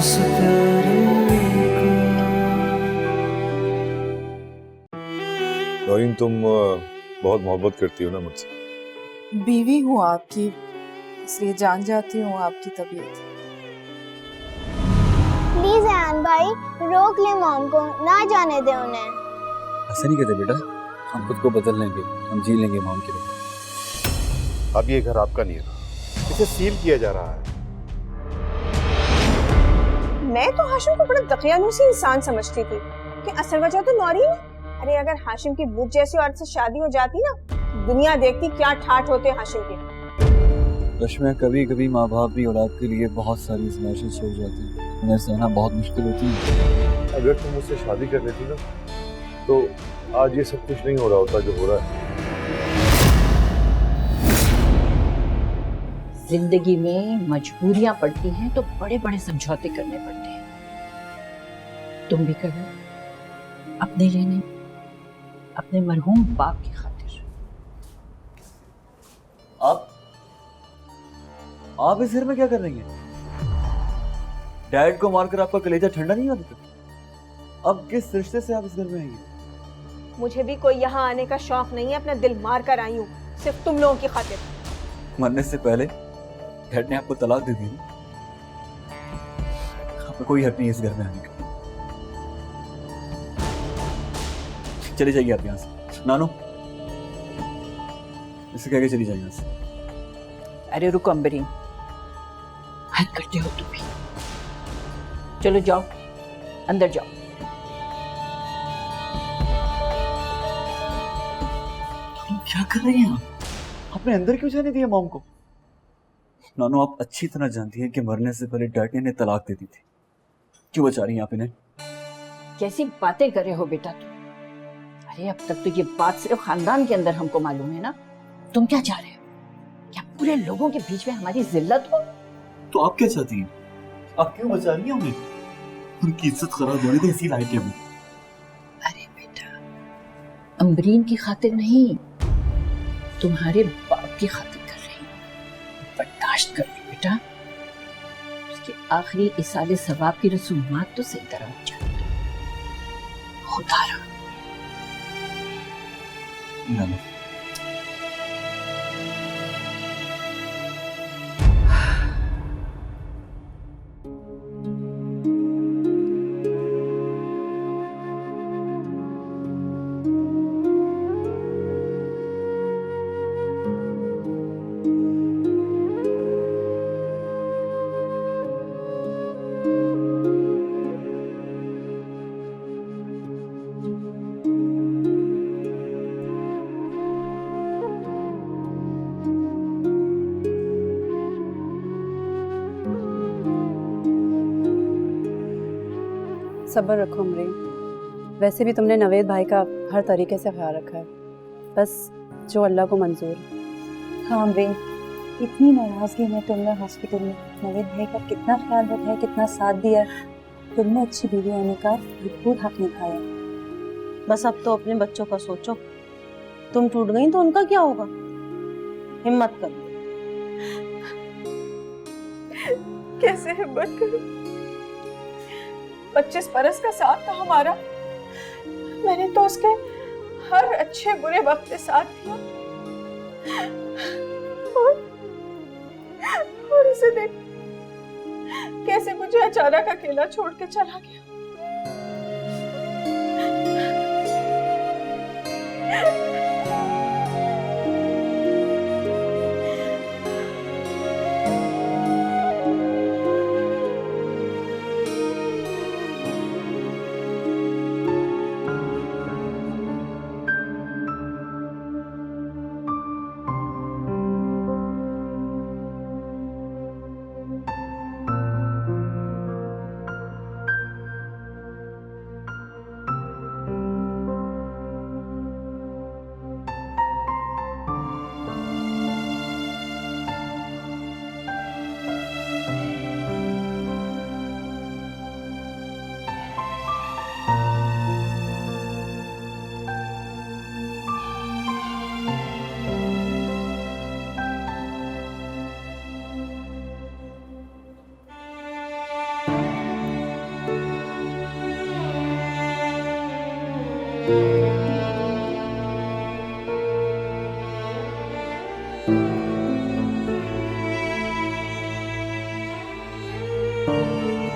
उस प्यारे को। नौरीन, तुम बहुत मोहब्बत करती हो ना मुझसे? बीवी हूँ आपकी, इसलिए जान जाती हूँ आपकी तबीयत। प्लीज ऐन भाई, रोक ले मॉम को, ना जाने दे उन्हें। ऐसा नहीं कहते बेटा, हम खुद को बदल लेंगे, हम जी लेंगे मॉम के लिए। अब ये घर आपका नहीं रहा, इसे सील किया जा रहा है। मैं तो हाशिम को बड़ा दकियानूसी इंसान समझती थी कि असल वजह तो नौरीन है। अरे अगर हाशिम की बुत जैसी औरत से शादी हो जाती ना, दुनिया देखती क्या ठाठ होते हाशिम के। रश्मिया, कभी कभी माँ बाप भी औलाद के लिए बहुत सारी आज़माइशें छोड़ जाते हैं, उन्हें सहना बहुत मुश्किल होती है। अगर तुम मुझसे शादी कर लेती ना, तो आज ये सब कुछ नहीं हो रहा होता जो हो रहा है। जिंदगी में मजबूरियां पड़ती हैं तो बड़े बड़े समझौते करने पड़ते हैं। तुम भी करो, अपने लिए नहीं, अपने मरहूम बाप की खातिर। आप इस घर में क्या कर रही हैं? डैड को मारकर आपका कलेजा ठंडा नहीं होता? अब किस रिश्ते से आप इस घर में आई हैं? मुझे भी कोई यहाँ आने का शौक नहीं है, अपना दिल मार कर आई हूँ सिर्फ तुम लोगों की खातिर। मरने से पहले डैड ने आपको तलाक दे दी ना? आपको कोई हक नहीं है इस घर में आने का। चली जाइए आप यहाँ से। नानो, इसे कह के चली जाइए यहाँ से। अरे रुको अम्बरीन, हद करते हो तुम भी। चलो जाओ, अंदर जाओ। तुम क्या कर रही हैं? आपने अंदर क्यों जाने दिया मॉम को? नानो, आप अच्छी तरह जानती हैं कि मरने से पहले डैड ने इन्हें तलाक दे दी थी। क्यों बचा रही हैं आप इन्हें? कैसी बातें कर रहे हो बेटा तुम? अरे अब तक तो ये बात सिर्फ खानदान के अंदर हमको मालूम है ना। तुम क्या चाह रहे हो? क्या पूरे लोगों के बीच में हमारी जिल्लत हो? तो आप क्या चाहती हैं? आप क्यों बचा रही हैं उन्हें? उनकी इज्जत खराब होने दे इसी लायक है। अरे बेटा, अम्बरीन की खातिर नहीं, तुम्हारे बाप की खातिर कर रही हूँ। बर्दाश्त कर लो बेटा, उसकी आखिरी इसाले सवाब की रसूमात तो सही तरह हो जाए। खुदा रहा। सब्र रखो अमरीन, वैसे भी तुमने नवेद भाई का हर तरीके से ख्याल रखा है, बस जो अल्लाह को मंजूर है। हाँ अमरीन, इतनी नाराजगी में तुमने हॉस्पिटल में नवेद भाई का कितना ख्याल रखा है, कितना साथ दिया, तुमने अच्छी बीवी होने का भरपूर हक निभाया। बस अब तो अपने बच्चों का सोचो, तुम टूट गई तो उनका क्या होगा? हिम्मत करो। कैसे हिम्मत करूं? 25 बरस का साथ था हमारा, मैंने तो उसके हर अच्छे बुरे वक्त में साथ दिया, और इसे देख कैसे मुझे अचानक अकेला छोड़ के चला गया।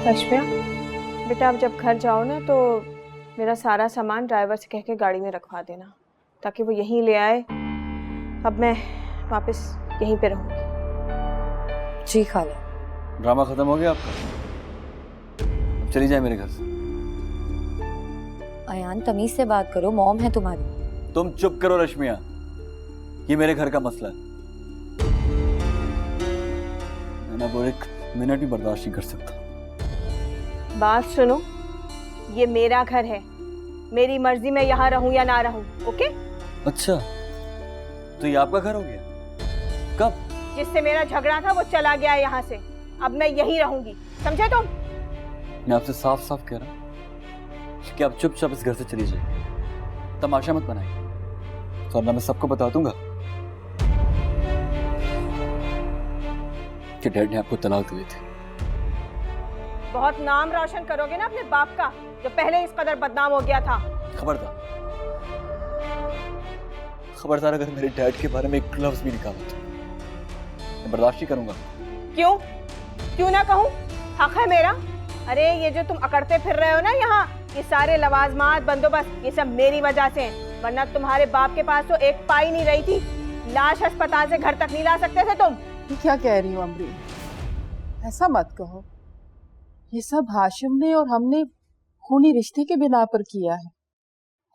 रश्मिया, बेटा आप जब घर जाओ ना तो मेरा सारा सामान ड्राइवर से कह के गाड़ी में रखवा देना, ताकि वो यहीं ले आए। अब मैं वापस यहीं पे रहूँगी। जी खाला। ड्रामा खत्म हो गया आपका? अब चली जाए मेरे घर से। अयान तमीज से बात करो, मॉम है तुम्हारी। तुम चुप करो रश्मिया, ये मेरे घर का मसला है। मैं ना वो एक मिनट भी बर्दाश्त नहीं कर सकता। बात सुनो, ये मेरा घर है, मेरी मर्जी में यहाँ रहूं या ना रहूं, ओके? अच्छा, तो ये आपका घर हो गया? कब? जिससे मेरा झगड़ा था वो चला गया यहाँ से, अब मैं यहीं रहूंगी, समझे तुम? मैं आपसे साफ साफ कह रहा हूँ कि आप चुपचाप इस घर से चली जाइए, तमाशा मत बनाइए, वरना मैं सबको बता दूंगा कि डैड ने आपको तलाक दी थी। बहुत नाम रोशन करोगे ना अपने बाप का, जो पहले इस कदर बदनाम हो गया था। खबरदार, खबरदार अगर मेरे डैड के बारे में एक लफ्ज भी निकाला तो मैं बर्दाश्त नहीं करूंगा। क्यों? क्यों ना कहूँ? हक है मेरा। अरे ये जो तुम अकड़ते फिर रहे हो ना यहाँ, ये सारे लवाजमात बंदोबस्त, ये सब मेरी वजह से हैं। वरना तुम्हारे बाप के पास तो एक पाई नहीं रही थी, लाश अस्पताल से घर तक नहीं ला सकते थे तुम। क्या कह रही हो अमरीन? ऐसा मत कहो, ये सब हाशिम ने और हमने खूनी रिश्ते के बिना पर किया है।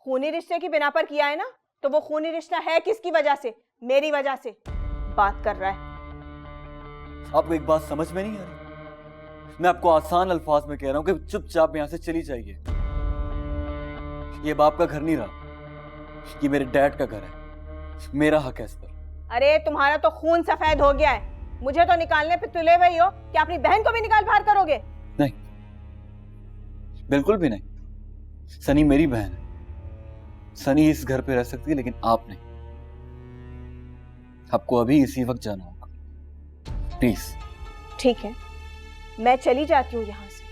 खूनी रिश्ते की बिना पर किया है ना, तो वो खूनी रिश्ता है किसकी वजह से? मेरी वजह से बात कर रहा है। आपको एक बात समझ में नहीं आ रही? मैं आपको आसान अल्फाज में कह रहा हूं कि चुपचाप यहां से चली जाइए। ये बाप का घर नहीं रहा, ये मेरे डैड का घर है, मेरा हक है इस पर। अरे तुम्हारा तो खून सफेद हो गया है, मुझे तो निकालने पे तुले हुए हो कि अपनी बहन को भी निकाल बाहर करोगे। नहीं, बिल्कुल भी नहीं। सनी मेरी बहन है, सनी इस घर पे रह सकती है, लेकिन आप नहीं। आपको अभी इसी वक्त जाना होगा, प्लीज। ठीक है, मैं चली जाती हूँ यहाँ से,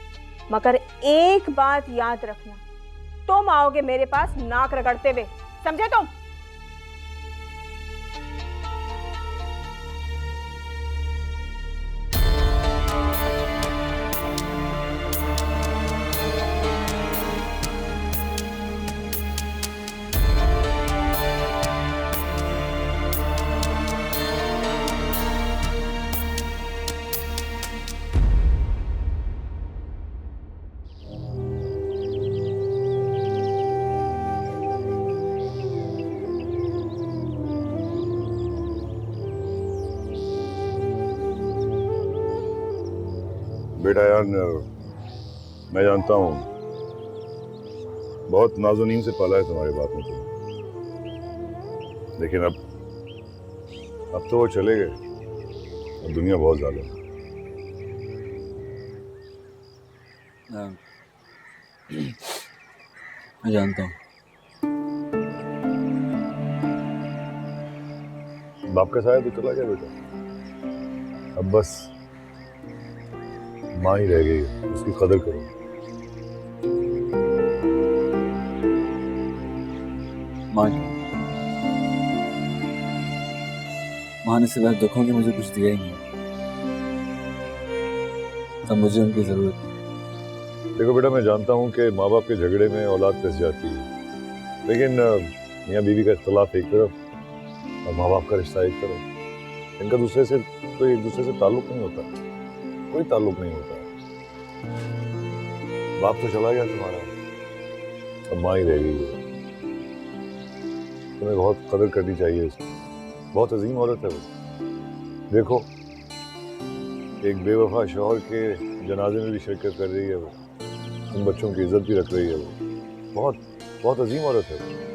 मगर एक बात याद रखना, तुम आओगे मेरे पास नाक रगड़ते हुए, समझे तुम? बेटा यार, मैं जानता हूँ बहुत नाज़ो नीम से पाला है तुम्हारे बाप ने तुम्हें, लेकिन अब तो वो चले गए, अब दुनिया बहुत ज़्यादा है। मैं जानता हूँ। बाप का साया तो चला गया बेटा, अब बस माँ ही रह गई है, उसकी कदर करो। माँ ने सिवाय दुखों के मुझे कुछ दिया ही नहीं, तब मुझे उनकी जरूरत नहीं। देखो बेटा, मैं जानता हूँ कि माँ बाप के झगड़े में औलाद फंस जाती है, लेकिन मियाँ बीवी का इख्तलाफ एक तरफ और माँ बाप का रिश्ता एक तरफ, इनका दूसरे से कोई एक दूसरे से ताल्लुक नहीं होता, कोई ताल्लुक नहीं होता। बाप तो चला गया तुम्हारा, अब माँ ही रह गई है। तुम्हें बहुत कदर करनी चाहिए इसकी, बहुत अजीम औरत है वो। देखो, एक बेवफा शौहर के जनाजे में भी शिरकत कर रही है वो, उन बच्चों की इज्जत भी रख रही है वो, बहुत बहुत अजीम औरत है वो।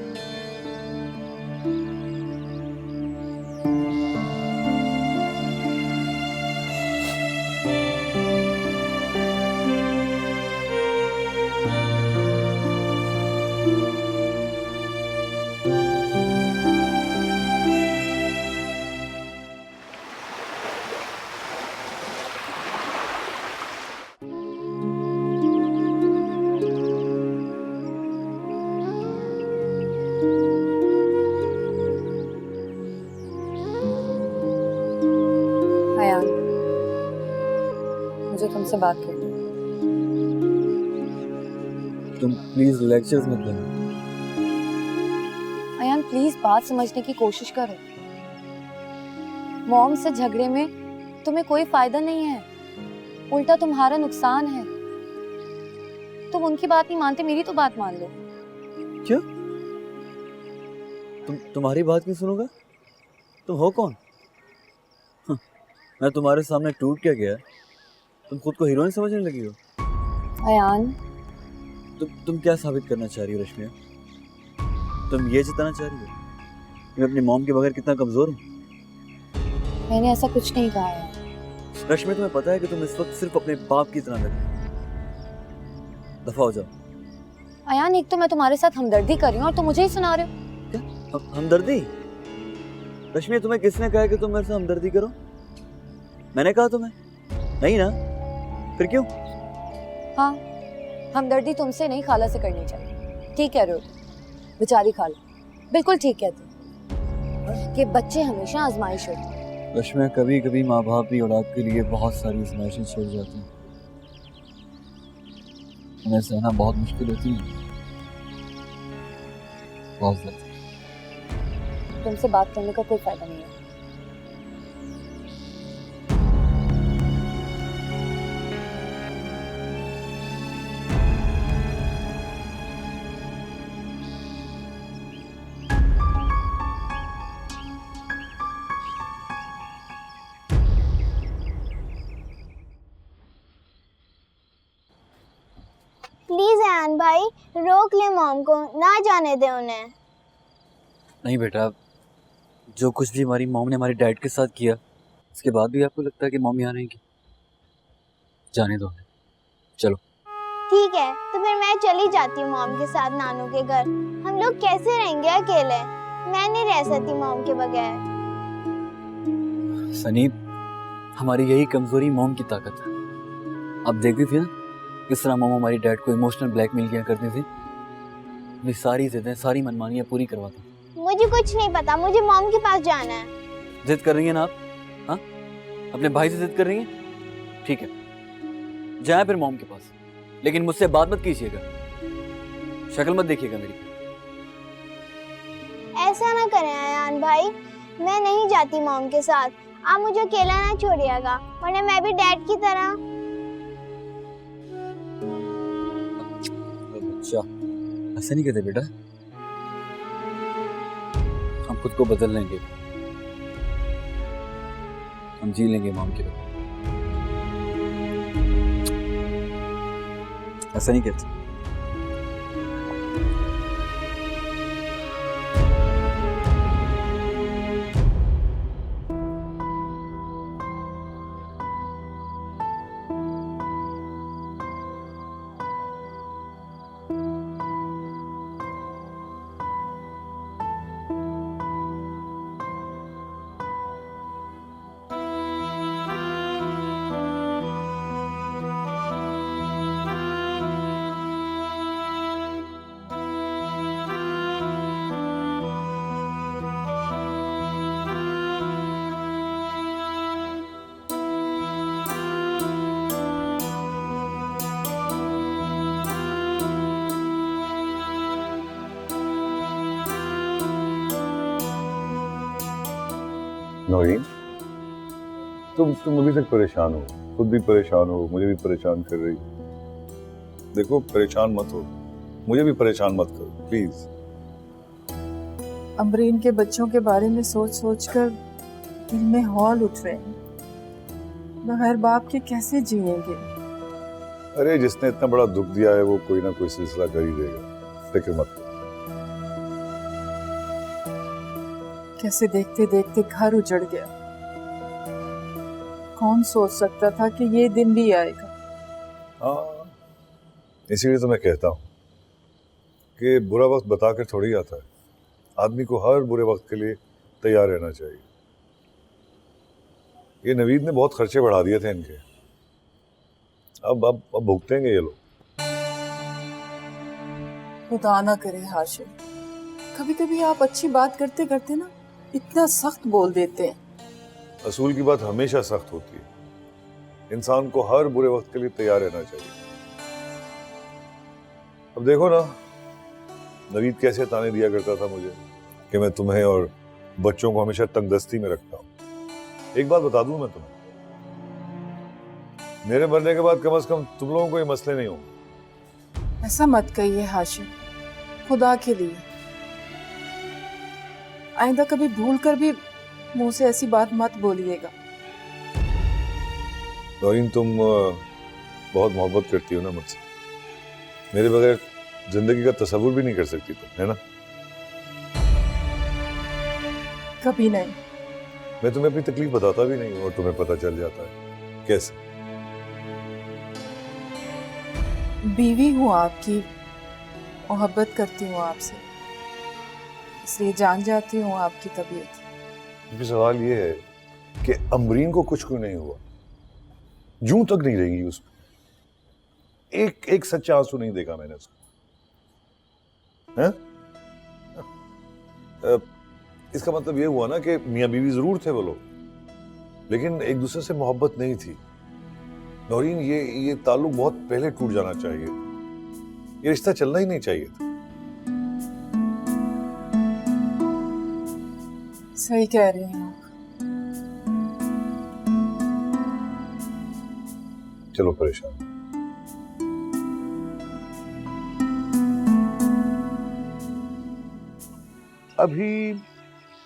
तुमसे बात करनी है। तुम प्लीज लेक्चर्स मत देना। अयान प्लीज बात समझने की कोशिश करो। मॉम से झगड़े में तुम्हें कोई फायदा नहीं है, उल्टा तुम्हारा नुकसान है। तुम उनकी बात नहीं मानते, मेरी तो बात मान लो। क्यों? तुम्हारी बात क्यों सुनूंगा? तुम हो कौन? मैं तुम्हारे सामने टूट क्या गया? तुम खुद को हीरोइन समझने लगी हो? अयान तुम क्या साबित करना चाह रही हो रश्मिया? तुम ये जताना चाह रही हो कि मैं अपनी मॉम के बगैर कितना कमजोर हूँ? मैंने ऐसा कुछ नहीं कहा है। रश्मि, तुम्हें पता है कि तुम इस वक्त सिर्फ अपने बाप की तरह लग रही हो। दफा हो जाओ। अयान एक तो मैं तुम्हारे साथ हमदर्दी कर रही हूँ और तुम मुझे ही सुना रहे हो। क्या हमदर्दी? रश्मि, तुम्हें किसने कहा कि तुम मेरे से हमदर्दी करो? मैंने कहा तुम्हें? नहीं ना? फिर क्यों? हाँ, हमदर्दी तुमसे नहीं खाला से करनी चाहिए। ठीक कह रहे हो, बेचारी खाला बिल्कुल ठीक कहती कि बच्चे हमेशा आजमाइश होती है। रश्मि, कभी कभी माँ बाप भी औलाद के लिए बहुत सारी आजमाइशें छोड़ जाते हैं। उन्हें सहना बहुत मुश्किल होती है, बहुत ज्यादा। तुमसे बात करने का कोई फायदा नहीं है। प्लीज अयान भाई, रोक ले मॉम को, ना जाने दे उन्हें। नहीं बेटा, जो कुछ भी हमारी मॉम ने हमारे डैड के साथ किया, उसके बाद भी आपको लगता है कि मॉम यहाँ रहेंगी? जाने दो, चलो। ठीक है, तो फिर मैं चली जाती हूँ मॉम के साथ नानू के घर। हम लोग कैसे रहेंगे अकेले? मैं नहीं रह सकती मॉम के बगैर। सनी, हमारी यही कमजोरी मॉम की ताकत है। आप देखती थी ना किस तरह मॉम हमारी डैड को इमोशनल ब्लैकमेल किया करती थी। अपनी सारी जिद्दें, सारी मनमानियां पूरी करवाती। मुझे कुछ नहीं पता, मुझे मॉम के पास जाना है। जिद कर रही हैं ना आप? हाँ, अपने भाई से जिद कर रही हैं? ठीक है, जाए फिर मॉम के पास, लेकिन मुझसे बात मत कीजिएगा, शक्ल मत देखिएगा मेरी। ऐसा ना करें अयान भाई, मैं नहीं जाती मॉम के साथ। आप मुझे अकेला ना छोड़िएगा, वरना मैं भी डैड की तरह। अच्छा, ऐसा नहीं कहते बेटा, हम खुद को बदल लेंगे, हम जी लेंगे मॉम के लिए। ऐसा नहीं कहते। नौरीन, तुम अभी तक परेशान हो, खुद भी परेशान हो, मुझे भी परेशान कर रही। देखो, परेशान मत हो, मुझे भी परेशान मत करो प्लीज। अमरीन के बच्चों के बारे में सोच सोच कर दिल में हौल उठ रहे हैं। बगैर बाप के कैसे जिएंगे? अरे, जिसने इतना बड़ा दुख दिया है वो कोई ना कोई सिलसिला कर ही देगा, फिक्र मत करो। कैसे देखते देखते घर उजड़ गया। कौन सोच सकता था कि ये दिन भी आएगा। हाँ, इसीलिए तो मैं कहता हूँ कि बुरा वक्त बताकर थोड़ी आता है। आदमी को हर बुरे वक्त के लिए तैयार रहना चाहिए। ये नवीद ने बहुत खर्चे बढ़ा दिए थे इनके, अब भुगतेंगे ये लोग। खुदा ना करे हाशिम, कभी कभी आप अच्छी बात करते करते ना इतना सख्त बोल देते हैं। असूल की बात हमेशा सख्त होती है, इंसान को हर बुरे वक्त के लिए तैयार रहना चाहिए। अब देखो ना, नवीद कैसे ताने दिया करता था मुझे कि मैं तुम्हें और बच्चों को हमेशा तंगदस्ती में रखता हूं। एक बात बता दूं मैं तुम्हें, मेरे मरने के बाद कम से कम तुम लोगों को ये मसले नहीं होंगे। ऐसा मत कहिए हाशिम, खुदा के लिए। आइंदा कभी भूल कर भी मुंह से ऐसी बात मत बोलिएगा। नौरीन, तुम बहुत मोहब्बत करती हो ना मुझसे। मेरे बगैर जिंदगी का तस्वुर भी नहीं कर सकती तुम, है ना? कभी नहीं। मैं तुम्हें अपनी तकलीफ बताता भी नहीं हूं और तुम्हें पता चल जाता है। कैसे? बीवी हूँ आपकी, मोहब्बत करती हूँ आपसे, इसलिए जान जाती हूँ आपकी तबीयत। क्योंकि सवाल ये है कि अमरीन को कुछ क्यों नहीं हुआ? जूं तक नहीं रहेगी उसमें। एक सच्चा आंसू नहीं देखा मैंने उसको। हैं? इसका मतलब ये हुआ ना कि मियां बीवी जरूर थे वो लोग, लेकिन एक दूसरे से मोहब्बत नहीं थी। नौरीन, ये ताल्लुक बहुत पहले टूट जाना चाहिए। ये रिश्ता चलना ही नहीं चाहिए था। सही कह रहे हैं आप। चलो परेशान। अभी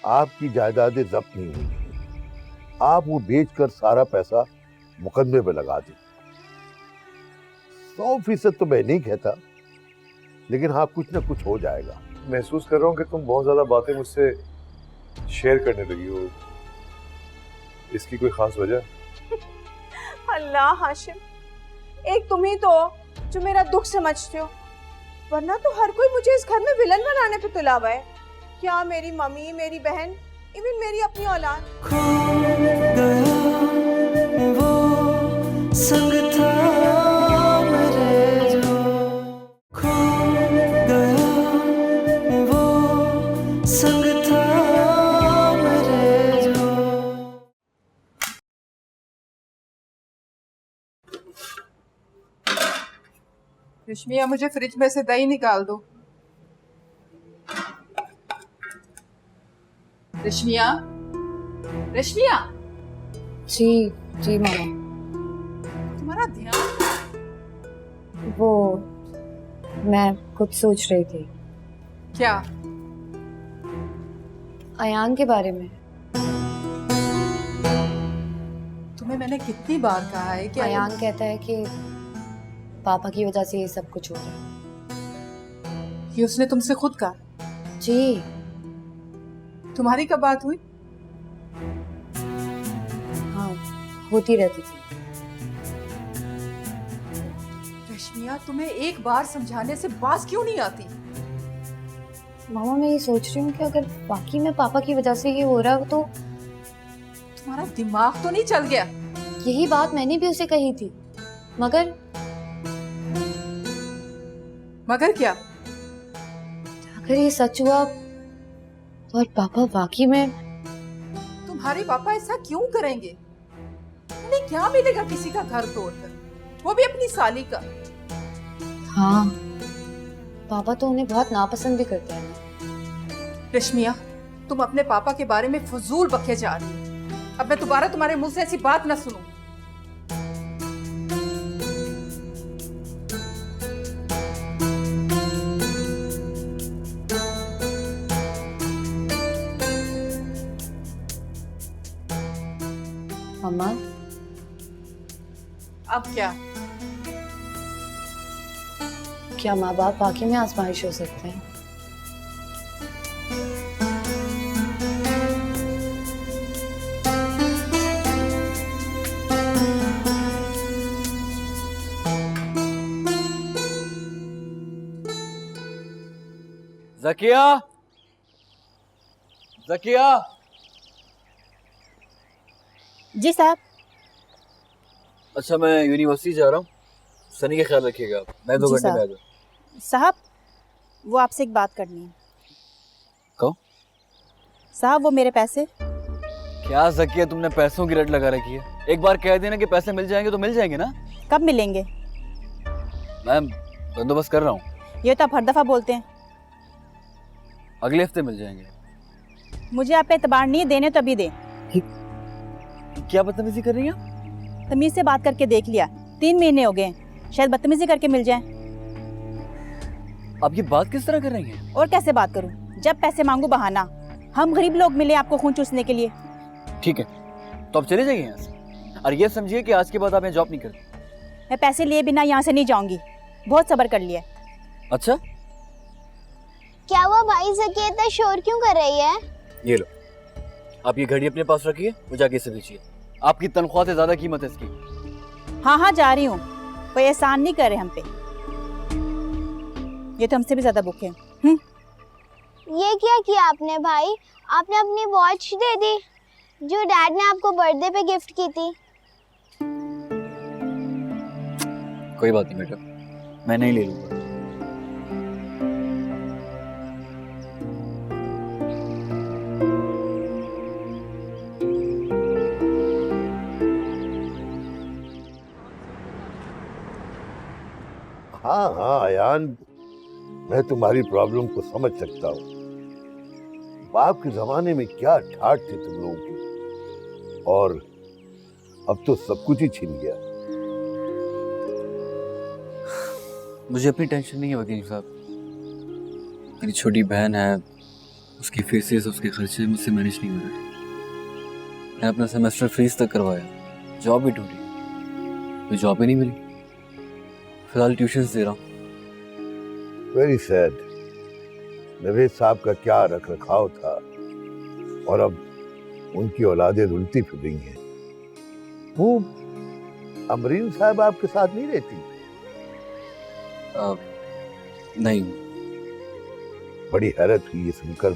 आपकी जायदादें जब्त नहीं हुई हैं। आप वो बेचकर सारा पैसा मुकदमे पे लगा दें। 100% तो मैं नहीं कहता, लेकिन हाँ, कुछ ना कुछ हो जाएगा। महसूस कर रहा हूँ कि तुम बहुत ज्यादा बातें मुझसे शेयर करने लगी हो। इसकी कोई खास वजह? अल्लाह हाशिम, एक तुम ही तो हो जो मेरा दुख समझते हो, वरना तो हर कोई मुझे इस घर में विलन बनाने पे तुला हुआ है। क्या मेरी मम्मी, मेरी बहन, इवन मेरी अपनी औलाद। खो गया वो संग था मेरे जो, खो गया वो संग था मेरे जो। रश्मिया, मुझे फ्रिज में से दही निकाल दो। रश्मिया, रश्मिया। जी जी मामा। तुम्हारा ध्यान? वो मैं कुछ सोच रही थी। क्या? अयान के बारे में। तुम्हें मैंने कितनी बार कहा है कि अयान कहता है कि पापा की वजह से ये सब कुछ हो रहा है। कि उसने तुमसे खुद कहा? जी। तुम्हारी कब बात हुई? हाँ, होती रहती थी। रश्मिया, तुम्हें एक बार समझाने से बात क्यों नहीं आती? मामा, मैं ये सोच रही हूँ कि अगर वाकई में पापा की वजह से ये हो रहा है तो तुम्हारा दिमाग तो नहीं चल गया? यही बात मैंने भी उसे कही थी, मगर क्या? अगर ये सच हुआ और पापा वाकई में। तुम्हारे पापा ऐसा क्यों करेंगे? उन्हें क्या मिलेगा किसी का घर तोड़कर, वो भी अपनी साली का? हाँ, पापा तो उन्हें बहुत नापसंद भी करते हैं। रश्मिया, तुम अपने पापा के बारे में फजूल बके जा रही हो। अब मैं दोबारा तुम्हारे मुंह से ऐसी बात न सुनूं। मम्मा, अब क्या? क्या माँ बाप वाकई में आजमाइश हो सकते हैं? ज़किया, ज़किया। जी साहब। अच्छा, मैं यूनिवर्सिटी जा रहा हूँ, सनी का ख्याल रखिएगा। मैं 2 घंटे में आ जाऊँ। साहब, वो आपसे एक बात करनी है। कहो। साहब, वो मेरे पैसे। क्या ज़किया, तुमने पैसों की रट लगा रखी है? एक बार कह देना कि पैसे मिल जाएंगे तो मिल जाएंगे ना। कब मिलेंगे? मैम बंदोबस्त कर रहा हूँ, ये तो आप हर दफा बोलते हैं। अगले हफ्ते मिल जाएंगे। मुझे आप पे एतबार नहीं है, देने तो अभी दें। क्या बदतमीजी कर रही हैं? तमीज से बात करके देख लिया, 3 महीने हो गए, शायद बदतमीजी करके मिल जाए। आप ये बात किस तरह कर रही हैं? और कैसे बात करूं? जब पैसे मांगू बहाना, हम गरीब लोग मिले आपको खून चूसने के लिए। ठीक है, तो अब चले जाइए यहाँ से, और ये समझिए कि आज के बाद आप यहाँ जॉब नहीं करते। मैं पैसे लिए बिना यहाँ से नहीं जाऊंगी, बहुत सब्र कर लिया। अच्छा, क्या हुआ भाई, ज़किया इतना शोर क्यों कर रही है? ये लो, आप ये घड़ी अपने पास रखिए, वो जाके इसे बेचिए। आपकी तनख्वाह से ज्यादा कीमत है इसकी। हाँ हाँ जा रही हूँ, कोई एहसान नहीं कर रहे हम पे, ये तो हमसे भी ज्यादा भूखे हैं। ये क्या किया आपने भाई? आपने अपनी वॉच दे दी जो डैड ने आपको बर्थडे पे गिफ्ट की थी। कोई बात नहीं बेटा, मैं नहीं ले लूंगा। हाँ हाँ अयान, मैं तुम्हारी प्रॉब्लम को समझ सकता हूँ। बाप के जमाने में क्या ठाठ थे तुम लोगों की, और अब तो सब कुछ ही छिन गया। मुझे अपनी टेंशन नहीं है वकील साहब, मेरी छोटी बहन है, उसकी फीसेस उसके खर्चे मुझसे मैनेज नहीं हो रहे। मैं अपना सेमेस्टर फीस तक करवाया, जॉब भी ढूंढी, कोई जॉब ही नहीं मिली। फिलहाल ट्यूशंस दे रहा हूँ। Very sad. नवेद साहब का क्या रख रखाव था, और अब उनकी औलादें रुलती फिर रही हैं। वो अमरीन साहब आपके साथ नहीं रहती? नहीं। बड़ी हैरत हुई ये सुनकर।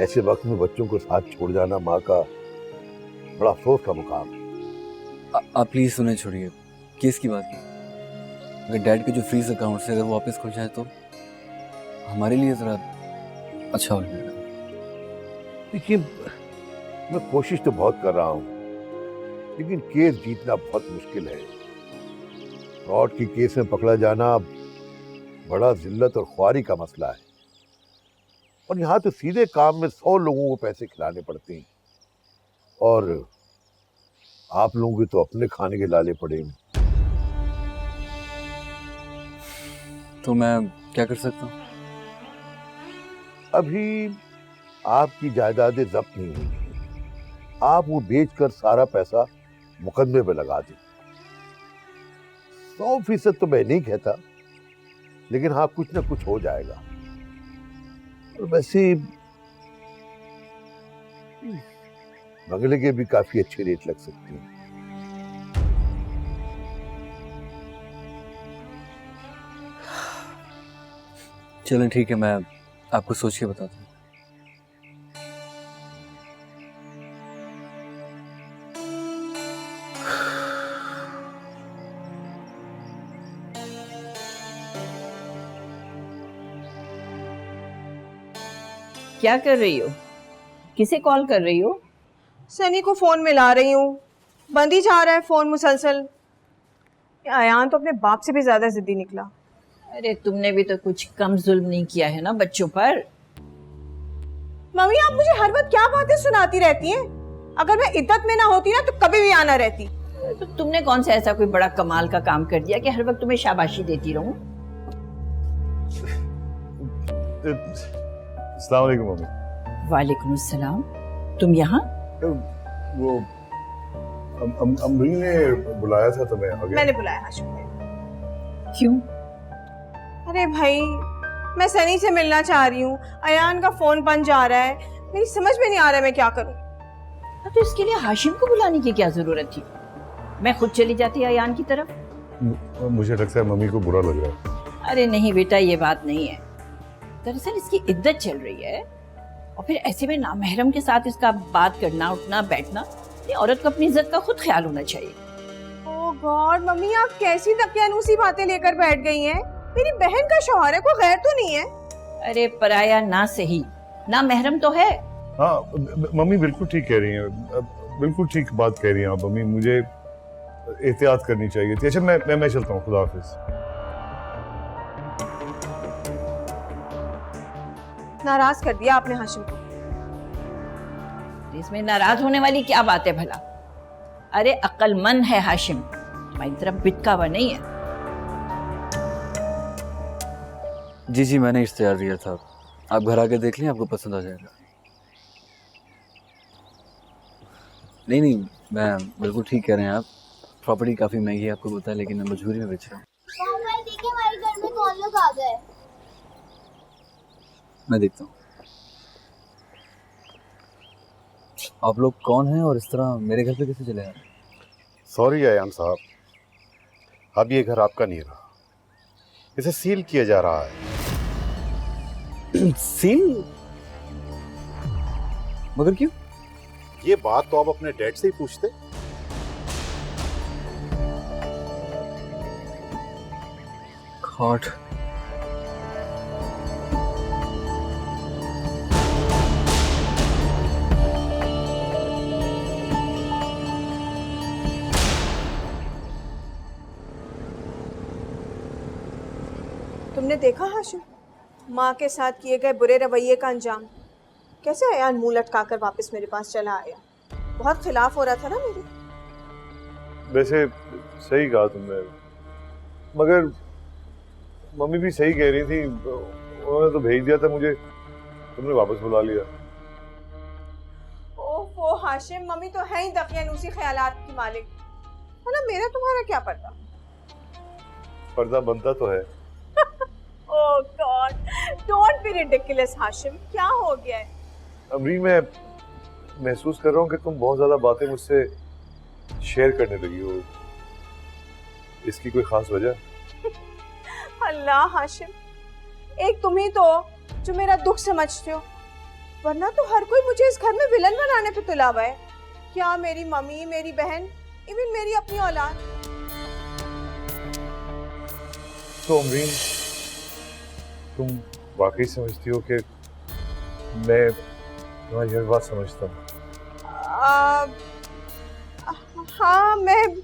ऐसे वक्त में बच्चों को साथ छोड़ जाना माँ का बड़ा अफसोस का मुकाम है। आप प्लीज सुने, छोड़िए केस की बात नहीं। अगर डैड के जो फ्रीज अकाउंट से अगर वापस खुल जाए तो हमारे लिए जरा अच्छा हो जाएगा। देखिए, मैं कोशिश तो बहुत कर रहा हूँ, लेकिन केस जीतना बहुत मुश्किल है। फ्रॉड की केस में पकड़ा जाना बड़ा जिल्लत और ख्वारी का मसला है, और यहाँ तो सीधे काम में 100 लोगों को पैसे खिलाने पड़ते हैं, और आप लोगों के तो अपने खाने के लाले पड़े हैं। तो मैं क्या कर सकता हूँ? अभी आपकी जायदादें जब्त नहीं हुई, आप वो बेचकर सारा पैसा मुकदमे पे लगा दें। 100% तो मैं नहीं कहता, लेकिन हाँ कुछ ना कुछ हो जाएगा। और वैसे बंगले के भी काफी अच्छे रेट लग सकते हैं। चलें ठीक है, मैं आपको सोच के बताता हूँ। क्या कर रही हो? किसे कॉल कर रही हो? सनी को फोन मिला रही हूँ, बंद ही जा रहा है फोन मुसलसल। अयान तो अपने बाप से भी ज्यादा जिद्दी निकला। अरे तुमने भी तो कुछ कम जुल्म नहीं किया है ना बच्चों पर। मम्मी आप मुझे हर वक्त क्या बातें सुनाती रहती हैं? अगर मैं इद्दत में ना होती ना तो कभी भी आना रहती। तो तुमने कौन सा ऐसा कोई बड़ा कमाल का काम कर दिया कि हर वक्त तुम्हें शाबाशी देती रहूं? अस्सलाम वालेकुम मम्मी। वालेकुम सलाम। तुम यहाँ? वो अमरीन ने बुलाया था तो मैं आ गया। मैंने बुलाया हाशिम भाई। क्यों? अरे भाई, मैं सनी से मिलना चाह रही हूँ, अयान का फोन बंद जा रहा है, मेरी समझ में नहीं आ रहा है मैं क्या करूँ। तो इसके लिए हाशिम को बुलाने की क्या जरूरत थी? मैं खुद चली जाती अयान की तरफ। मुझे लगता है मम्मी को बुरा लग रहा है। अरे नहीं बेटा, ये बात नहीं है। दरअसल इसकी इद्दत चल रही है, और फिर ऐसे में नामहरम के साथ इसका बात करना, उठना बैठना, ये औरत को अपनी इज्जत का खुद ख्याल होना चाहिए। ओह गॉड मम्मी, आप कैसी दकियानूसी बातें लेकर बैठ गई हैं? मेरी बहन का शौहर है, कोई गैर तो नहीं है? अरे पराया ना सही, ना महरम तो है। हाँ मम्मी बिल्कुल ठीक कह रही हैं। बिल्कुल ठीक बात कह रही हैं आप अम्मी, मुझे एहतियात करनी चाहिए थी। अच्छा मैं चलता हूँ, खुदा हाफिज। नाराज कर दिया आपने हाशिम को। इसमें नाराज होने वाली क्या बात है भला? अरे अक्लमंद है हाशिम, तुम्हारी तरफ बिटका हुआ नहीं है। जी जी, मैंने इश्तेहार दिया था, आप घर आके देख लें, आपको पसंद आ जाएगा। नहीं नहीं, मैं बिल्कुल ठीक कह रहे हैं आप, प्रॉपर्टी काफ़ी महंगी है आपको पता है, लेकिन मैं मजबूरी में बेच रहा हूँ। देखिए हमारे घर में कौन लोग आ गए। मैं देखता हूँ आप लोग कौन हैं और इस तरह मेरे घर पे कैसे चले आए? सॉरी अयान साहब, अब ये घर आपका नहीं रहा, इसे सील किया जा रहा है। सील? मगर क्यों? ये बात तो आप अपने डैड से ही पूछते। गॉड, तुमने देखा हाशिम, माँ के साथ किए गए बुरे रवैये का अंजाम? कैसे अयान मुंह लटकाकर वापस मेरे पास चला आया? बहुत खिलाफ हो रहा था ना मेरे। वैसे सही कहा तुमने, मगर मम्मी भी सही कह रही थी, उन्होंने तो भेज दिया था मुझे, तुमने वापस बुला लिया। ओहो हाशिम, मम्मी तो है ही दकियानूसी ख्यालात की मालिक, मतलब मेरा तुम्हारा क्या पर्दा? पर्दा बनता तो है। Oh God, don't be ridiculous Hashim, क्या हो गया है? अमरीन, मैं महसूस कर रहा हूँ कि तुम बहुत ज्यादा बातें मुझसे शेयर करने लगी हो, इसकी कोई खास वजह? अल्लाह हाशिम, एक तुम ही तो जो मेरा दुख समझते हो, वरना तो हर कोई मुझे इस घर में विलन बनाने पे तुला हुआ है। क्या मेरी मम्मी, मेरी बहन, इवन मेरी अपनी औलाद। तो अमरीन, तुम वाकई समझती हो कि मैं तुम्हारी हर बात समझता हूँ? हाँ, मैं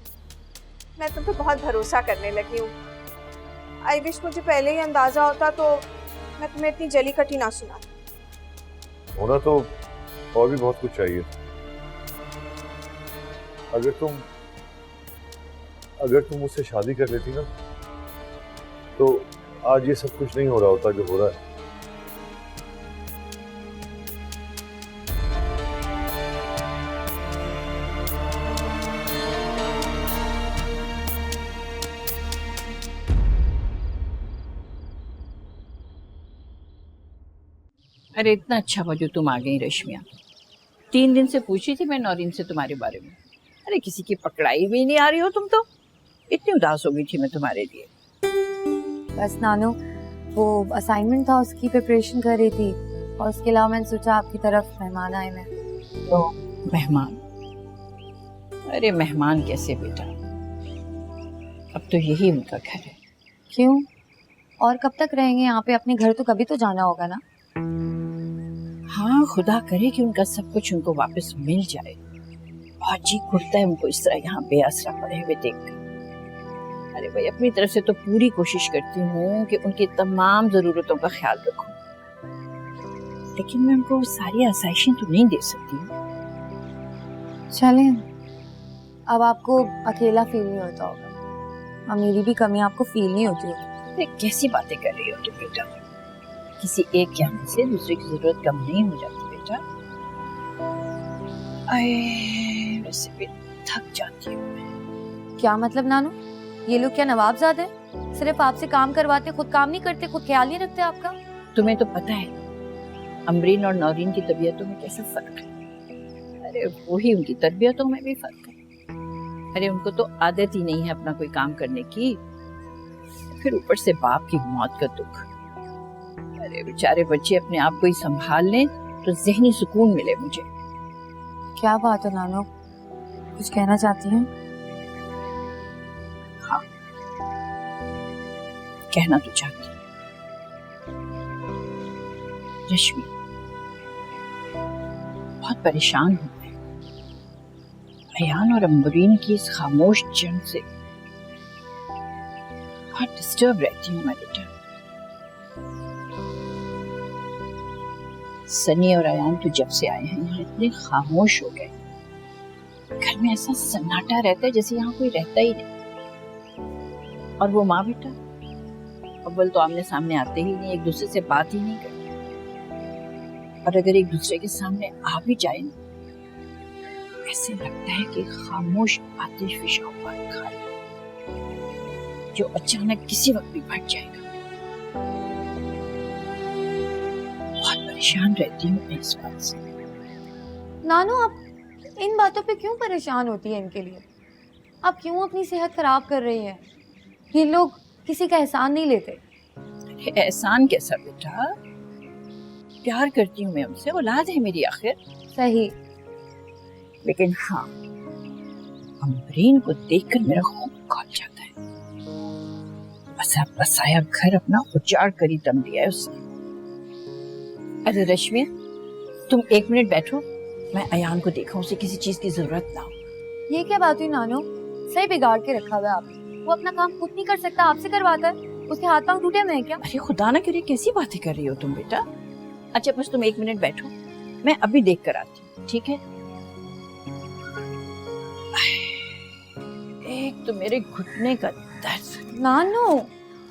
तुम पे बहुत भरोसा करने लगी हूँ। आई विश मुझे पहले ही अंदाजा होता तो मैं तुम्हें इतनी जली कटी ना सुनाती। होना तो और भी बहुत कुछ चाहिए। अगर तुम मुझसे शादी कर लेती ना, तो आज ये सब कुछ नहीं हो रहा होता जो हो रहा है। अरे इतना अच्छा हुआ जो तुम आ गई रश्मिया। 3 दिन से पूछी थी मैं नौरीन से तुम्हारे बारे में। अरे किसी की पकड़ाई भी नहीं आ रही हो तुम तो। इतनी उदास हो गई थी मैं तुम्हारे लिए। बस नानू, वो असाइनमेंट था उसकी प्रिपरेशन कर रही थी, और उसके अलावा मैंने सोचा आपकी तरफ मेहमान आए मैं। तो मेहमान? अरे मेहमान कैसे बेटा, अब तो यही उनका घर है। क्यों? और कब तक रहेंगे यहाँ पे? अपने घर तो कभी तो जाना होगा ना। हाँ, खुदा करे कि उनका सब कुछ उनको वापस मिल जाए। बहुत जी घुटता है उनको इस तरह यहाँ बेआसरा पड़े हुए देखकर। अरे भाई, अपनी तरफ से तो पूरी कोशिश करती हूँ कि उनकी तमाम जरूरतों का ख्याल रखूं, लेकिन मैं उनको सारी आसाइशें तो नहीं दे सकती। चलें, अब आपको अकेला फील नहीं होता होगा, और मेरी भी कमी आपको फील नहीं होती होगी। अरे कैसी बातें कर रही हो तुम बेटा? किसी एक के आने से दूसरे की जरूरत कम नहीं हो जाती बेटा। अरे वैसे भी थक जाती हूँ मैं। क्या मतलब नानू? ये लोग क्या नवाबजादे हैं? सिर्फ आपसे काम करवाते, खुद काम नहीं करते, खुद ख्याल नहीं रखते आपका? तुम्हें तो पता है अमरीन और नौरीन की तबीयतों में कैसा फर्क है। अरे वही उनकी तरबियतों में भी फर्क है। अरे उनको तो आदत ही नहीं है अपना कोई काम करने की, फिर ऊपर से बाप की मौत का दुख। अरे बेचारे बच्चे अपने आप को ही संभाल लें तो ज़हनी सुकून मिले मुझे। क्या बात है नानू, कुछ कहना चाहती हैं? हाँ, कहना तो चाहती हूँ। रश्मि, बहुत परेशान हूँ मैं। अयान और अम्बरीन की इस खामोश जंग से बहुत डिस्टर्ब रहती हूँ मैं बेटा। सनी और अयान तो जब से आए हैं यहाँ इतने खामोश हो गए, घर में ऐसा सन्नाटा रहता है जैसे यहाँ कोई रहता ही नहीं। और वो माँ बेटा अव्वल तो आमने सामने आते ही नहीं, एक दूसरे से बात ही नहीं करते, और अगर एक दूसरे के सामने आ भी जाए ना, ऐसे लगता है कि खामोश आतिश फिशा हुआ रखा है जो अचानक किसी वक्त भी फट जाएगा। बहुत परेशान रहती हूँ मैं इस बात से। नानू, आप इन बातों पे क्यों परेशान होती है इनके लिए? आप क्यों अपनी सेहत खराब कर रही हैं? ये लोग किसी का एहसान नहीं लेते। एहसान कैसा बेटा, प्यार करती हूँ मैं उनसे, औलाद है मेरी आखिर। सही, लेकिन हाँ, अम्बरीन को देखकर मेरा खून खौल जाता है। बसा बसाया घर अपना उजाड़ कर ही दम दिया है उसने। अरे रश्मि, तुम 1 मिनट बैठो, मैं अयान को देखा, उसे किसी चीज की जरूरत ना हो। ये क्या बात हुई नानू? सही बिगाड़ के रखा हुआ है आपने। वो अपना काम खुद नहीं कर सकता, आपसे करवाता है। उसके हाथ पांव टूटे हुए हैं क्या? अरे खुदा ना करे, कैसी बातें कर रही हो तुम बेटा। अच्छा बस तुम 1 मिनट बैठो, मैं अभी देख कर आती हूँ, ठीक है? एक तो मेरे घुटने का दर्द। नानू,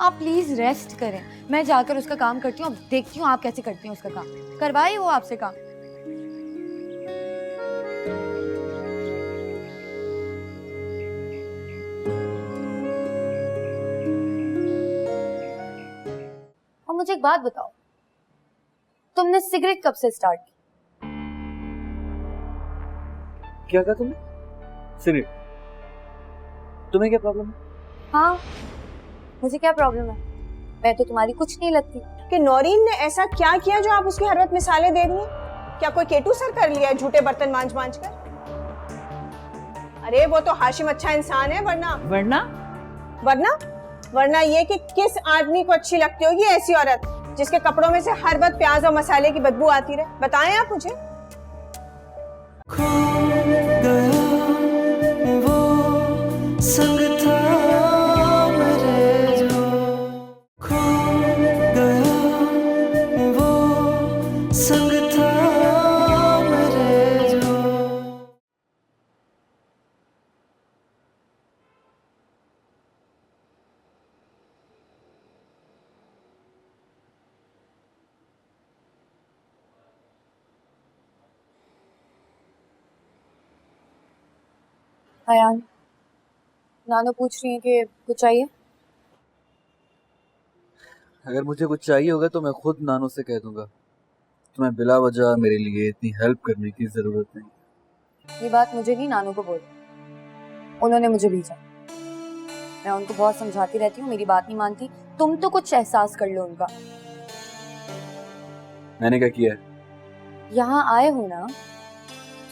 आप प्लीज रेस्ट करें, मैं जाकर उसका काम करती हूँ। अब देखती हूँ आप कैसे करती हैं उसका काम। करवाइए वो आपसे काम। और मुझे एक बात बताओ, तुमने सिगरेट कब से स्टार्ट की? क्या कहा तुमने? सिगरेट? तुम्हें क्या प्रॉब्लम है? हाँ, मुझे क्या प्रॉब्लम है? मैं तो तुम्हारी कुछ नहीं लगती। कि नौरीन ने ऐसा क्या किया जो आप उसकी हर वक्त मिसालें दे रही हैं? क्या कोई केटू सर कर लिया है झूठे बर्तन मांझ मांझ कर? अरे वो तो हाशिम अच्छा इंसान है, वरना वरना वरना ये कि किस आदमी को अच्छी लगती होगी ऐसी औरत जिसके कपड़ों में से हर वक्त प्याज और मसाले की बदबू आती रहे? बताएं आप मुझे। खो गया वो संग था मेरे जो, खो गया वो संग था मेरे जो। अयान, नानू पूछ रही है कि कुछ चाहिए? अगर मुझे कुछ चाहिए होगा तो मैं खुद नानो से कह दूंगा। तुम्हें बिला वजह मेरे लिए इतनी हेल्प करने की जरूरत नहीं। ये बात मुझे नहीं, नानू को बोल। उन्होंने मुझे भेजा। मैं उनको बहुत समझाती रहती हूँ, मेरी बात नहीं मानती। तुम तो कुछ एहसास कर लो उनका। मैंने क्या किया है? यहाँ आए हो ना,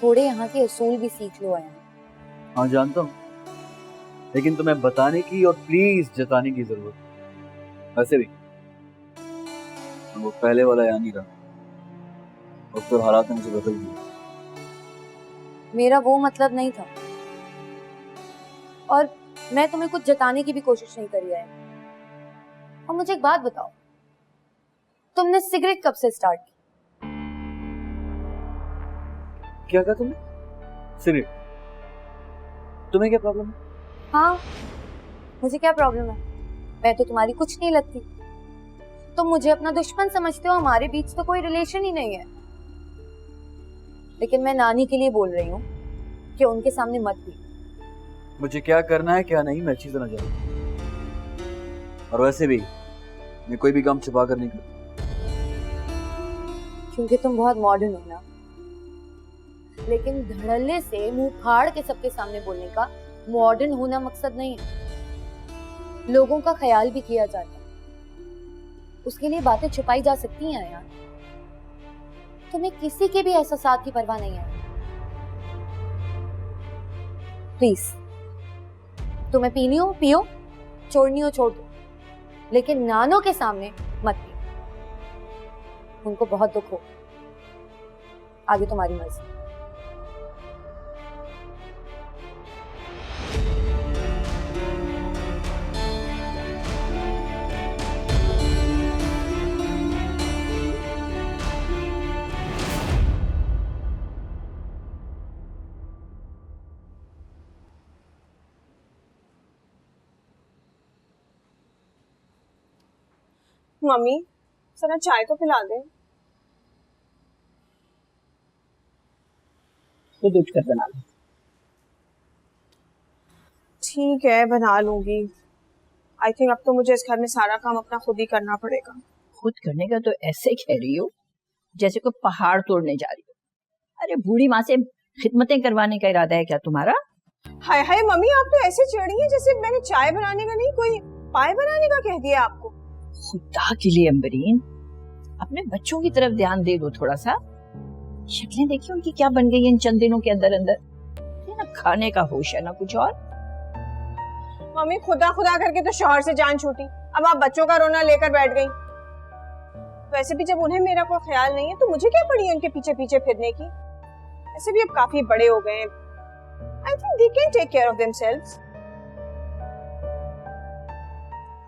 थोड़े यहाँ के असूल भी सीख लो। अयान, हाँ जानता हूँ, लेकिन तुम्हें बताने की और प्लीज जताने की जरूरत है। वैसे भी वो पहले वाला याद नहीं रहा, अब तो हालात ने मुझे बदल दिए। मेरा वो मतलब नहीं था, और मैं तुम्हें कुछ जताने की भी कोशिश नहीं करी है। और मुझे एक बात बताओ, तुमने सिगरेट कब से स्टार्ट की? क्या कहा तुमने? सिगरेट? तुम्हें क्या प्रॉब्लम है? हाँ, मुझे क्या प्रॉब्लम है? मैं तो तुम्हारी कुछ नहीं लगती। तुम मुझे अपना दुश्मन समझते हो, हमारे बीच तो कोई रिलेशन ही नहीं है। लेकिन मैं नानी के लिए बोल रही हूँ कि उनके सामने मत भी। मुझे क्या करना है क्या नहीं मैं अच्छी तरह जानता, और वैसे भी मैं कोई भी काम छुपा कर नहीं करता। क्योंकि तुम बहुत मॉडर्न हो ना। लेकिन धड़ल्ले से मुंह फाड़ के सबके सामने बोलने का मॉडर्न होना मकसद नहीं है। लोगों का ख्याल भी किया जाता है, उसके लिए बातें छुपाई जा सकती हैं यार। तुम्हें किसी के भी एहसासात की परवाह नहीं है। प्लीज, तुम्हें पीनी हो पियो, छोड़नी हो छोड़ दो, लेकिन नानो के सामने मत पियो। उनको बहुत दुख हो। आगे तुम्हारी मर्जी। मम्मी जरा चाय तो पिला दे। खुद उठकर बना लो। ठीक है बना लूंगी। आई थिंक अब तो मुझे इस घर में सारा काम अपना खुद ही करना पड़ेगा। खुद करने का तो ऐसे कह रही हो जैसे कोई पहाड़ तोड़ने जा रही हो। अरे बूढ़ी माँ से खिदमतें करवाने का इरादा है क्या तुम्हारा? हाय हाय मम्मी, आप तो ऐसे चिढ़ रही हैं जैसे मैंने चाय बनाने का नहीं कोई पाए बनाने का कह दिया आपको। खुदा के लिए अम्बरीन, अपने बच्चों की तरफ ध्यान दे दो थोड़ा सा। शक्लें देखिए उनकी क्या बन गई इन चंद दिनों के अंदर अंदर। ना खाने का होश है ना कुछ और। मम्मी खुदा खुदा करके तो शौहर से जान छूटी, अब आप बच्चों का रोना लेकर बैठ गई। वैसे भी जब उन्हें मेरा कोई ख्याल नहीं है तो मुझे क्या पड़ी उनके पीछे पीछे फिरने की। ऐसे भी अब काफी बड़े हो गए हैं। I think they can take care of themselves.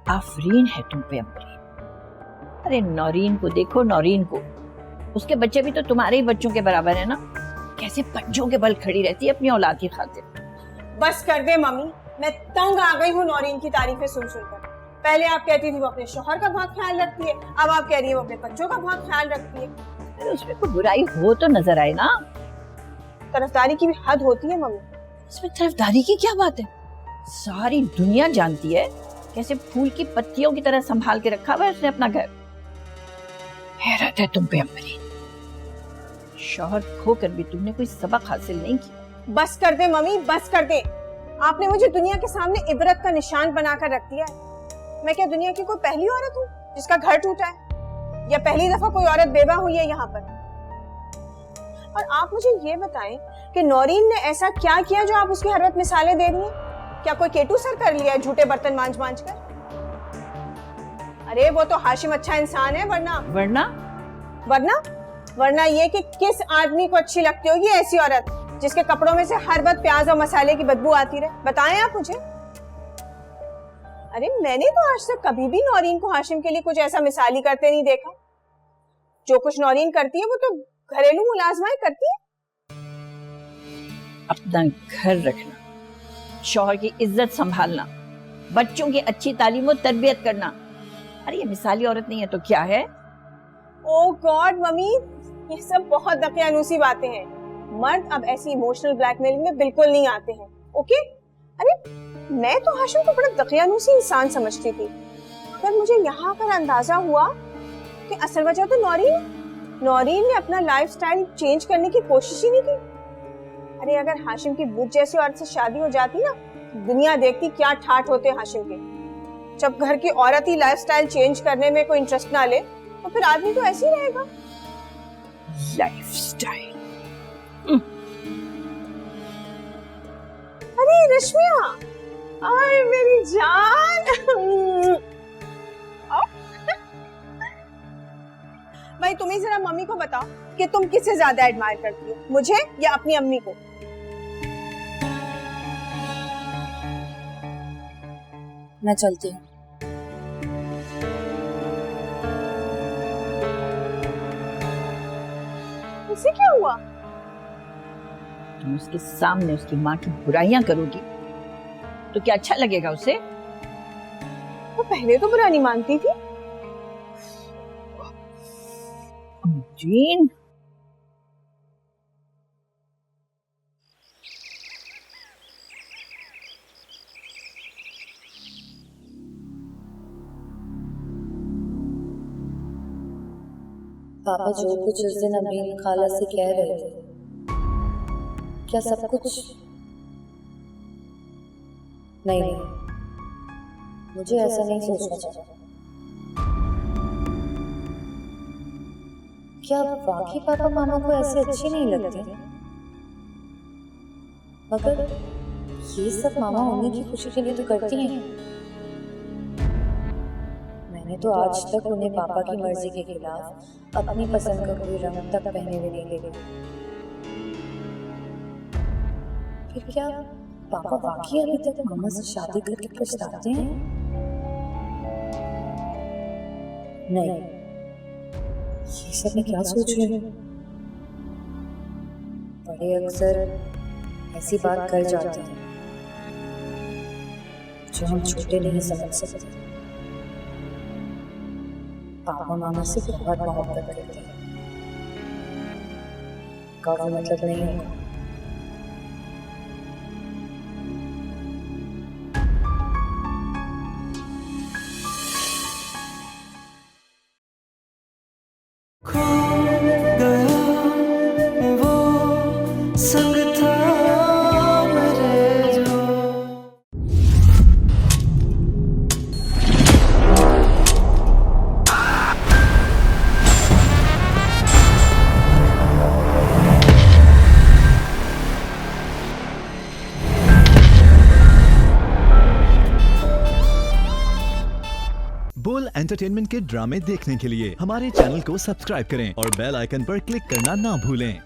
Afreen है तुम पे अम्बरीन। अरे नौरीन को देखो, नौरीन को, उसके बच्चे भी तो तुम्हारे ही बच्चों के बराबर है ना। कैसे पंजों के बल खड़ी रहती है अपनी औलाद की खातिर। बस कर दे मम्मी, मैं तंग आ गई हूँ नौरीन की तारीफें सुन सुनकर। पहले आप कहती थी वो अपने शौहर का बहुत ख्याल रखती है, अब आप कह रही है वो अपने बच्चों का बहुत ख्याल रखती है। अरे उसमें कोई बुराई हो तो नजर आए ना। तरफदारी की भी हद होती है मम्मी। इसमें तरफदारी की क्या बात है? सारी दुनिया जानती है कैसे फूल की पत्तियों की तरह संभाल के रखा हुआ है उसने अपना घर। हैरत है तुम पे अम्बरीन, शौहर खोकर भी तुमने कोई सबक हासिल नहीं किया। बस कर दे मम्मी, बस कर दे। आपने मुझे दुनिया के सामने इबरत का निशान बनाकर रख दिया है। मैं क्या दुनिया की कोई पहली औरत हूँ जिसका घर टूटा है, या पहली दफा कोई औरत बेवा हुई है यहाँ पर? और आप मुझे ये बताएं कि नौरीन ने ऐसा क्या किया जो आप उसकी हर वक्त मिसालें दे रही हैं? क्या कोई केटू सर कर लिया है झूठे बर्तन मांज मांज कर? अरे वो तो हाशिम अच्छा इंसान है, वरना वरना वरना वरना ये कि किस आदमी को अच्छी लगती होगी ऐसी औरत जिसके कपड़ों में से हर वक्त प्याज और मसाले की बदबू आती रहे? बताएं आप मुझे। अरे मैंने तो आज तक कभी भी नौरीन को हाशिम के लिए कुछ ऐसा मिसाली करते नहीं देखा। जो कुछ नौरीन करती है वो तो घरेलू मुलाजमाएं करती है। अपना घर रखना, शौहर की इज्जत संभालना, बच्चों की अच्छी तालीम और तरबियत करना, अरे ये मिसाली औरत नहीं है तो क्या है? ओह गॉड मम्मी, ये सब बहुत दकियानूसी बातें हैं। मर्द अब ऐसी इमोशनल ब्लैकमेलिंग में बिल्कुल नहीं आते हैं, ओके? अरे मैं तो हाशिम को बड़ा दकियानूसी इंसान समझती थी, पर मुझे यहाँ पर अंदाजा हुआ कि असल वजह तो नौरीन ने अपना लाइफस्टाइल चेंज करने की कोशिश ही नहीं की। अरे अगर हाशिम की बुद्ध जैसी औरत से शादी हो जाती ना, दुनिया देखती क्या ठाठ होते हाशिम के। जब घर की औरत ही लाइफस्टाइल चेंज करने में कोई इंटरेस्ट ना ले तो फिर आदमी तो ऐसे ही रहेगा। लाइफस्टाइल। अरे रश्मिया, आए मेरी जान। भाई तुम ही जरा मम्मी को बताओ कि तुम किससे ज्यादा एडमायर करती हो, मुझे या अपनी अम्मी को? मैं चलती हूँ। इससे क्या हुआ? तुम उसके सामने उसकी माँ की बुराइयां करोगी तो क्या अच्छा लगेगा उसे? वो पहले तो बुरा नहीं मानती थी। जीन, पापा जो कुछ उस दिन अमीन खाला से कह रहे थे, क्या सब कुछ? नहीं, मुझे ऐसा नहीं सोचना चाहिए। क्या वाकई पापा मामा को ऐसे अच्छी नहीं लगती? मगर ये सब मामा उन्हीं की खुशी के लिए तो करती हैं। मैंने तो आज तक उन्हें पापा की मर्जी के खिलाफ अपनी पसंद का कोई रंग तक पहने हुए नहीं देखा। फिर क्या पापा वाकई अभी तक मामा से शादी करके पछताते हैं? नहीं, ये सब मैं क्या सोच रही हूँ? बड़े अक्सर ऐसी बात कर जाते हैं जो हम छोटे नहीं समझ सकते। पापा मामा से बहुत मोहब्बत करती है। का वो मतलब नहीं होगा। खो गया वो संग था मेरे जो। बोल एंटरटेनमेंट के ड्रामे देखने के लिए हमारे चैनल को सब्सक्राइब करें और बेल आइकन पर क्लिक करना ना भूलें।